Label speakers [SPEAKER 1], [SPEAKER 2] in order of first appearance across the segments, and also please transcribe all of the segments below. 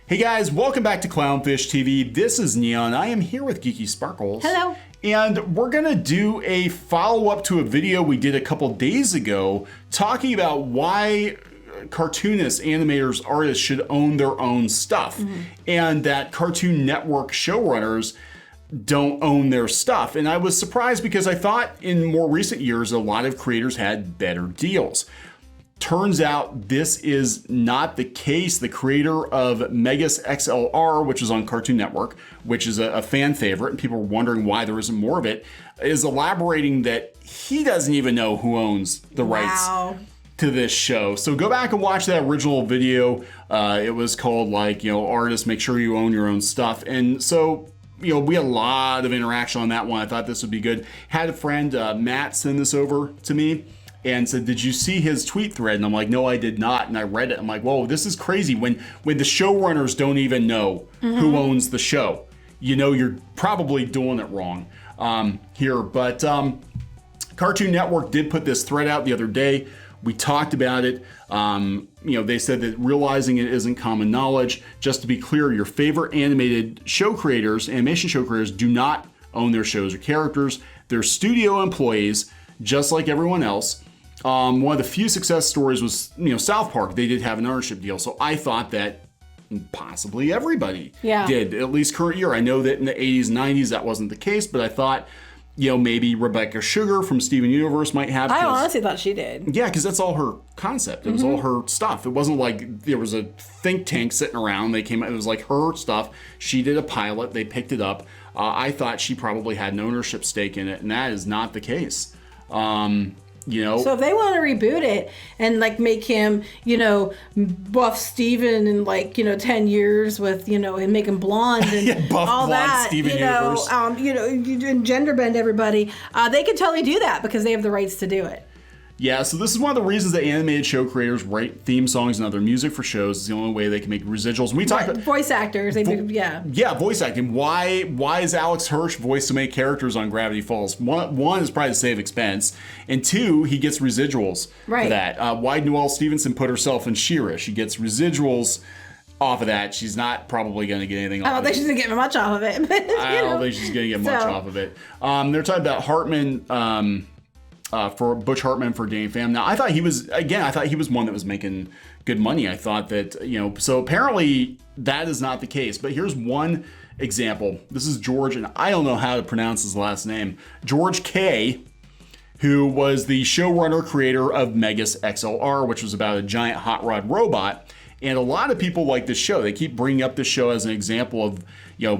[SPEAKER 1] Hey guys, welcome back to Clownfish TV. This is Kneon. I am here with Geeky Sparkles.
[SPEAKER 2] Hello.
[SPEAKER 1] And we're gonna do a follow-up to a video we did a couple days ago talking about why cartoonists, animators, artists should own their own stuff. And that Cartoon Network showrunners don't own their stuff. And I was surprised because I thought in more recent years a lot of creators had better deals. Turns out this is not the case. The creator of Megas XLR, which is on Cartoon Network, which is a fan favorite, and people are wondering why there isn't more of it, is elaborating that he doesn't even know who owns the rights to this show. So go back and watch that original video. It was called artists, make sure you own your own stuff. And so, we had a lot of interaction on that one. I thought this would be good. Had a friend, Matt, send this over to me and said, did you see his tweet thread? And I'm like, no, I did not. And I read it. I'm like, whoa, this is crazy. When the showrunners don't even know who owns the show, you're probably doing it wrong here. But Cartoon Network did put this thread out the other day. We talked about it. They said that realizing it isn't common knowledge. Just to be clear, your favorite animation show creators do not own their shows or characters. They're studio employees, just like everyone else. One of the few success stories was, South Park. They did have an ownership deal. So I thought that possibly everybody did, at least current year. I know that in the 80s, 90s, that wasn't the case, but I thought, maybe Rebecca Sugar from Steven Universe might have.
[SPEAKER 2] I honestly thought she did.
[SPEAKER 1] Yeah, because that's all her concept. It was all her stuff. It wasn't like there was a think tank sitting around. They came out. It was like her stuff. She did a pilot. They picked it up. I thought she probably had an ownership stake in it, and that is not the case. So
[SPEAKER 2] if they want to reboot it and make him, buff Steven in 10 years with, and make him blonde and
[SPEAKER 1] buff
[SPEAKER 2] all
[SPEAKER 1] blonde
[SPEAKER 2] that,
[SPEAKER 1] Steven Universe.
[SPEAKER 2] And gender bend everybody, they can totally do that because they have the rights to do it.
[SPEAKER 1] Yeah, so this is one of the reasons that animated show creators write theme songs and other music for shows. It's the only way they can make residuals. And we talk about
[SPEAKER 2] voice actors.
[SPEAKER 1] Voice acting. Why is Alex Hirsch voiced so many characters on Gravity Falls? One is probably to save expense, and two, he gets residuals for that. Why Noelle Stevenson put herself in She-Ra? She gets residuals off of that. She's not probably going to get anything off of it.
[SPEAKER 2] I don't think she's going to get much off of it. But,
[SPEAKER 1] I don't think she's going to get much off of it. They're talking about Hartman. For Butch Hartman for Danny Pham. Now, I thought he was one that was making good money. I thought that, so apparently that is not the case. But here's one example. This is George, and I don't know how to pronounce his last name. George K., who was the showrunner creator of Megas XLR, which was about a giant hot rod robot. And a lot of people like this show. They keep bringing up this show as an example of,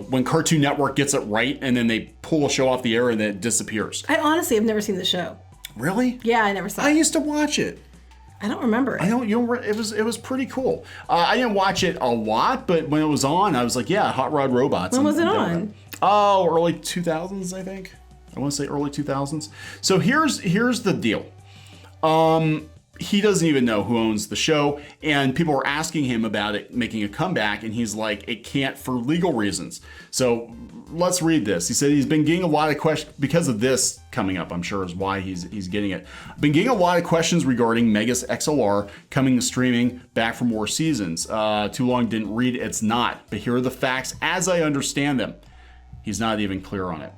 [SPEAKER 1] when Cartoon Network gets it right and then they pull a show off the air and then it disappears.
[SPEAKER 2] I honestly have never seen the show.
[SPEAKER 1] Really?
[SPEAKER 2] Yeah, I never saw it.
[SPEAKER 1] I used to watch it.
[SPEAKER 2] I don't remember it.
[SPEAKER 1] It was pretty cool. I didn't watch it a lot, but when it was on, I was like, yeah, Hot Rod Robots.
[SPEAKER 2] When was it on?
[SPEAKER 1] Oh, early 2000s, I think. I want to say early 2000s. So here's the deal. He doesn't even know who owns the show, and people are asking him about it making a comeback, and he's like, it can't for legal reasons. So let's read this. He said he's been getting a lot of questions because of this coming up, I'm sure is why he's getting it. Been getting a lot of questions regarding Megas XLR coming to streaming back for more seasons. Too long didn't read it. It's not, but here are the facts as I understand them. He's not even clear on it.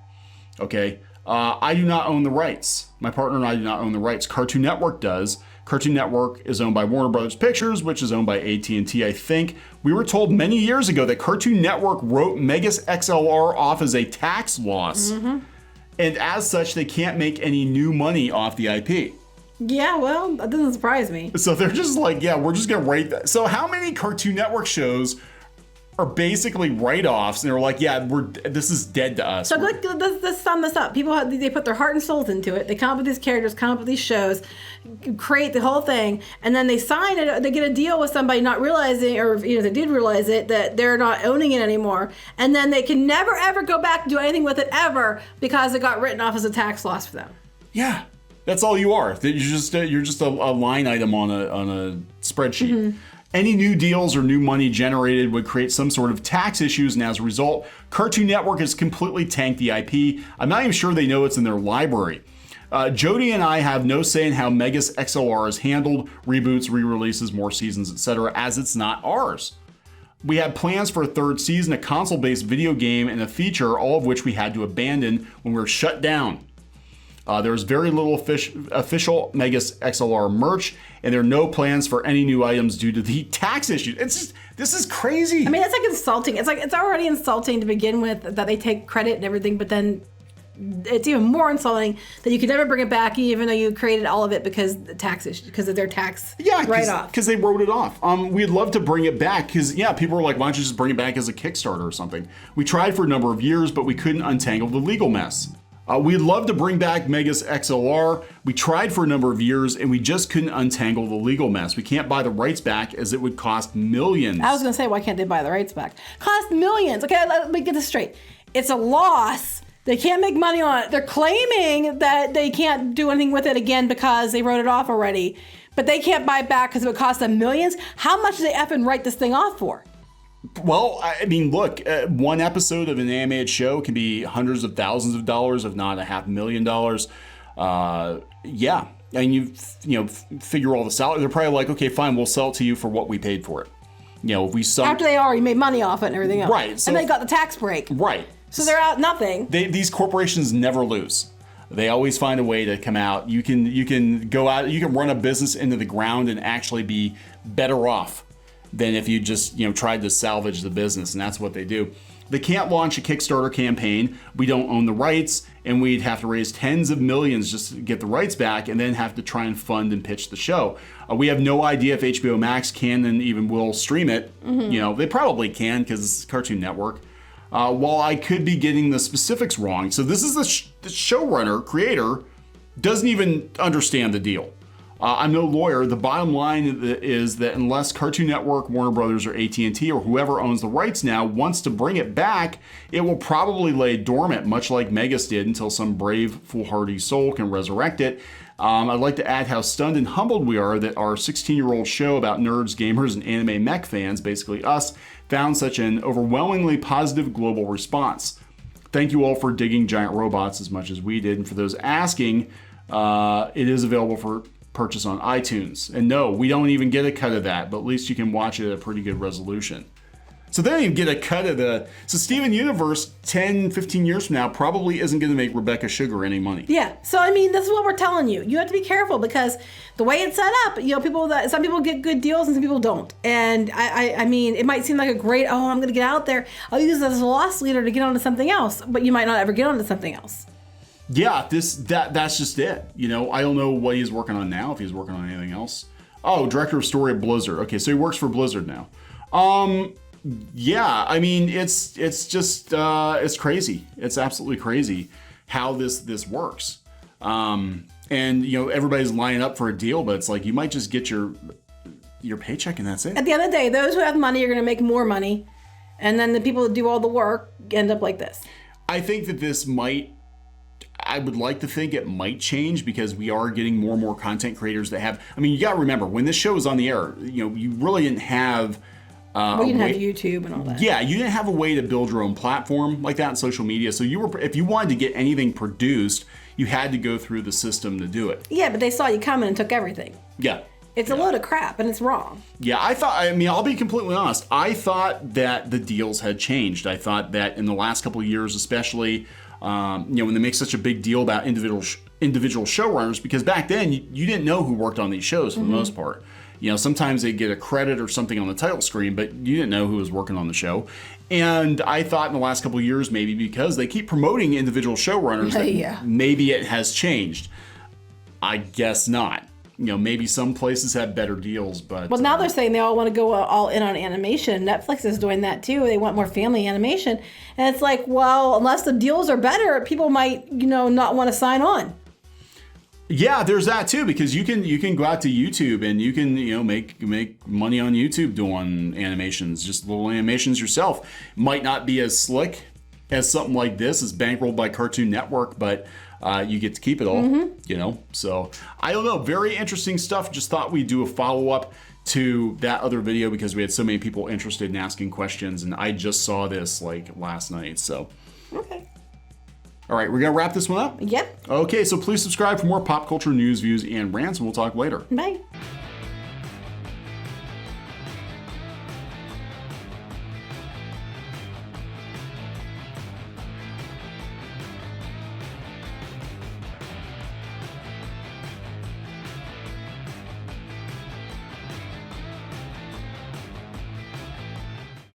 [SPEAKER 1] Okay. I do not own the rights. My partner and I do not own the rights. Cartoon Network does. Cartoon Network is owned by Warner Brothers Pictures, which is owned by AT&T, I think. We were told many years ago that Cartoon Network wrote Megas XLR off as a tax loss. And as such, they can't make any new money off the IP.
[SPEAKER 2] Yeah, well, that doesn't surprise me.
[SPEAKER 1] So they're just like, yeah, we're just going to write that. So how many Cartoon Network shows are basically write-offs, and they're like, yeah, this is dead to us.
[SPEAKER 2] So let's sum this up. People they put their heart and souls into it. They come up with these characters, come up with these shows, create the whole thing, and then they sign it. They get a deal with somebody, not realizing, or they did realize it, that they're not owning it anymore, and then they can never ever go back and do anything with it ever because it got written off as a tax loss for them.
[SPEAKER 1] Yeah, that's all you are. You're just a line item on a spreadsheet. Any new deals or new money generated would create some sort of tax issues, and as a result, Cartoon Network has completely tanked the IP. I'm not even sure they know it's in their library. Jody and I have no say in how Megas XLR is handled, reboots, re-releases, more seasons, etc., as it's not ours. We had plans for a third season, a console-based video game, and a feature, all of which we had to abandon when we were shut down. There was very little official Megas XLR merch, and there are no plans for any new items due to the tax issues. This is crazy.
[SPEAKER 2] I mean, it's like insulting. It's already insulting to begin with that they take credit and everything, but then it's even more insulting that you could never bring it back, even though you created all of it because the tax issue, because of their tax write-off.
[SPEAKER 1] Because they wrote it off. We'd love to bring it back because, people were like, why don't you just bring it back as a Kickstarter or something? We tried for a number of years, but we couldn't untangle the legal mess. We'd love to bring back Megas XLR. We tried for a number of years, and we just couldn't untangle the legal mess. We can't buy the rights back as it would cost millions.
[SPEAKER 2] I was going to say, why can't they buy the rights back? Cost millions. Okay, let me get this straight. It's a loss. They can't make money on it. They're claiming that they can't do anything with it again because they wrote it off already. But they can't buy it back because it would cost them millions. How much do they effing write this thing off for?
[SPEAKER 1] Well, I mean, look, one episode of an animated show can be hundreds of thousands of dollars, if not $500,000. Yeah. And you figure all this out. They're probably like, okay, fine, we'll sell it to you for what we paid for it. If we sell
[SPEAKER 2] after they already made money off it and everything else.
[SPEAKER 1] Right. So
[SPEAKER 2] and they got the tax break.
[SPEAKER 1] Right.
[SPEAKER 2] So they're out nothing.
[SPEAKER 1] These corporations never lose. They always find a way to come out. You can go out, you can run a business into the ground and actually be better off than if you just tried to salvage the business, and that's what they do. They can't launch a Kickstarter campaign. We don't own the rights, and we'd have to raise tens of millions just to get the rights back, and then have to try and fund and pitch the show. We have no idea if HBO Max can and even will stream it. Mm-hmm. They probably can because it's Cartoon Network. While I could be getting the specifics wrong, so this is the showrunner, creator, doesn't even understand the deal. I'm no lawyer. The bottom line is that unless Cartoon Network, Warner Brothers, or AT&T, or whoever owns the rights now wants to bring it back, it will probably lay dormant, much like Megas did, until some brave, foolhardy soul can resurrect it. I'd like to add how stunned and humbled we are that our 16-year-old show about nerds, gamers, and anime mech fans, basically us, found such an overwhelmingly positive global response. Thank you all for digging giant robots as much as we did. And for those asking, it is available for purchase on iTunes. And no, we don't even get a cut of that, but at least you can watch it at a pretty good resolution. So they don't even get a cut of so Steven Universe 10, 15 years from now probably isn't going to make Rebecca Sugar any money. Yeah.
[SPEAKER 2] So, I mean, this is what we're telling you. You have to be careful because the way it's set up, some people get good deals and some people don't. And I mean, it might seem like a great, I'm going to get out there. I'll use this as a loss leader to get onto something else, but you might not ever get onto something else.
[SPEAKER 1] Yeah, that's just it. I don't know what he's working on now, if he's working on anything else. Oh, director of story at Blizzard. Okay, so he works for Blizzard now. Yeah, I mean, it's just, it's crazy. It's absolutely crazy how this works. And, everybody's lining up for a deal, but it's like, you might just get your paycheck and that's it.
[SPEAKER 2] At the end of the day, those who have money are going to make more money. And then the people that do all the work end up like this.
[SPEAKER 1] I think that I would like to think it might change because we are getting more and more content creators that have, you got to remember, when this show was on the air, you really didn't have...
[SPEAKER 2] you didn't have YouTube and all that.
[SPEAKER 1] Yeah, you didn't have a way to build your own platform like that on social media. So if you wanted to get anything produced, you had to go through the system to do it.
[SPEAKER 2] Yeah, but they saw you coming and took everything.
[SPEAKER 1] Yeah.
[SPEAKER 2] It's a load of crap and it's wrong.
[SPEAKER 1] Yeah, I'll be completely honest. I thought that the deals had changed. I thought that in the last couple of years, especially, when they make such a big deal about individual showrunners, because back then you didn't know who worked on these shows for the most part. Sometimes they get a credit or something on the title screen, but you didn't know who was working on the show. And I thought in the last couple of years, maybe because they keep promoting individual showrunners, that maybe it has changed. I guess not. Maybe some places have better deals, but...
[SPEAKER 2] Well, now they're saying they all want to go all in on animation. Netflix is doing that too. They want more family animation. And it's like, well, unless the deals are better, people might, not want to sign on.
[SPEAKER 1] Yeah, there's that too, because you can go out to YouTube and you can make money on YouTube doing animations, just little animations yourself. Might not be as slick as something like this, is bankrolled by Cartoon Network, but you get to keep it all. So I don't know, very interesting stuff. Just thought we'd do a follow-up to that other video because we had so many people interested in asking questions, and I just saw this last night. So
[SPEAKER 2] okay.
[SPEAKER 1] All right, we're going to wrap this one up?
[SPEAKER 2] Yep.
[SPEAKER 1] Okay, so please subscribe for more pop culture news, views, and rants, and we'll talk later.
[SPEAKER 2] Bye.